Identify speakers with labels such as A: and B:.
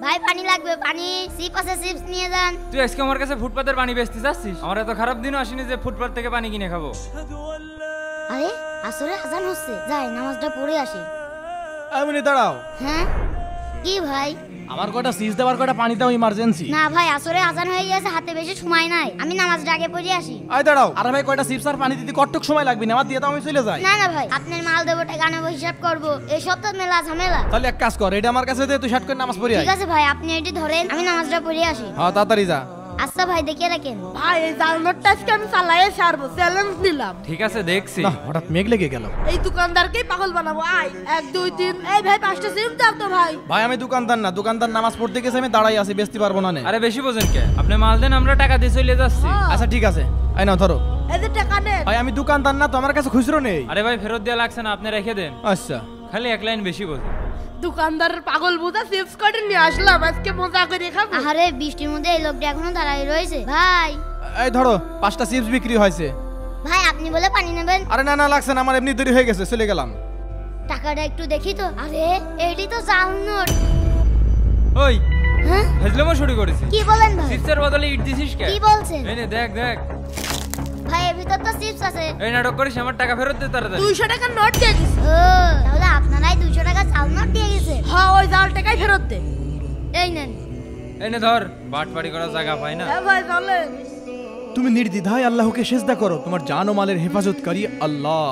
A: ভাই পানি লাগবে, পানি। চিপ আছে, চিপস নিয়ে যান।
B: তুই আজকে আমার কাছে ফুটপাতের পানি বেচতে যাচ্ছিস? আমার এত খারাপ দিনও আসেনি যে ফুটপাত থেকে পানি কিনে খাবো।
A: আরে আসরে আজান হচ্ছে, যাই নামাজটা পড়ে আসি।
C: এমনি দাঁড়াও।
A: হ্যাঁ কি ভাই?
C: আমার কয়টা সিজ দেওয়ার কয়টা পানি দাও, ইমার্জেন্সি।
A: না ভাই, আসরে আজান হয়ে গেছে, হাতে বেশি সময় নাই, আমি নামাজটা আগে পড়ে আসি।
C: আয় দাঁড়াও। আরে ভাই কয়টা চিপস আর পানি দিতে কতটুক সময় লাগবে না? আমার দিয়ে দাও, আমি চলে যাই।
A: না না ভাই, আপনার মাল দেবো, টাকা নেবো, হিসাব করবো, এই সপ্তাহ মেলা ঝামেলা।
C: তাহলে এক কাজ কর, এটা আমার কাছে দে, তুই শার্ট করে নামাজ পড়ি আয়।
A: ঠিক আছে ভাই, আপনি এটি ধরেন, আমি নামাজটা পড়ে আসি।
C: হ্যাঁ তাড়াতাড়ি যা।
A: আচ্ছা ভাই, দেখিয়ে রাখেন।
D: ভাই এই জালনোটটা আজকে আমি চালাইয়ে ছাড়বো, চ্যালেঞ্জ দিলাম।
B: ঠিক আছে দেখছি।
C: না হঠাৎ মেঘ লেগে গেল।
D: এই দোকানদারকেই পাগল বানাবো। আয় 1 2 3। এই ভাই 5টা সিম দাও তো ভাই।
C: ভাই আমি দোকানদার না, দোকানদার নামাজ পড়তে গেছে, আমি দাঁড়াই আছি, বেচতে পারবো না।
B: আরে বেশি বোঝেন কে? আপনি মাল দেন, আমরা টাকা দিয়ে চলে যাচ্ছি।
C: আচ্ছা ঠিক আছে, আই নাও ধরো।
D: এই যে টাকা নেন।
C: ভাই আমি দোকানদার না তো, আমার কাছে খুচরো নেই।
B: আরে ভাই ফেরত দেওয়া লাগছে না, আপনি রেখে দেন।
C: আচ্ছা
B: খালি এক লাইন বেশি বোঝেন।
D: দোকানদারের পাগল বুঝা চিপস করে নিয়ে আসলাম, আজকে মজা করে খাবো।
A: আরে বৃষ্টির মধ্যে এই লোকটা এখনো দাঁড়াই রয়েছে। ভাই
C: এই ধরো, 5টা চিপস বিক্রি হয়েছে।
A: ভাই আপনি বলে পানি নেবেন?
C: আরে না না লাগছে না, আমার এমনি দেরি হয়ে গেছে, চলে গেলাম।
A: টাকাটা একটু দেখি তো। আরে এটি তো জাল নোট।
B: ওই
A: হ্যাঁ
B: হেজলেমও শুরু করেছি।
A: কি বলেন ভাই?
B: চিপসের বদলে ইট দিছিস কে?
A: কি বলছেন?
B: এই নে দেখ দেখ।
A: ভাই এর ভিতর তো চিপস আছে।
B: এই নাটক করিস, আমার টাকা ফেরত দে তাড়াতাড়ি।
D: 200 টাকার নোট দিয়ে দিস।
A: ও তাহলে আপনারাই 200 টাকা জাল নোট দিয়ে গেছে।
D: হ্যাঁ ওই জাল টাকাই ফেরত দে।
A: এই নেন।
B: এই নে ধর, বাটপাড়ি করার জায়গা পাই না।
D: হ্যাঁ ভাই চলেন।
C: তুমি নির্দ্বিধায় আল্লাহকে সেজদা করো, তোমার জান ও মালের হেফাজতকারী আল্লাহ।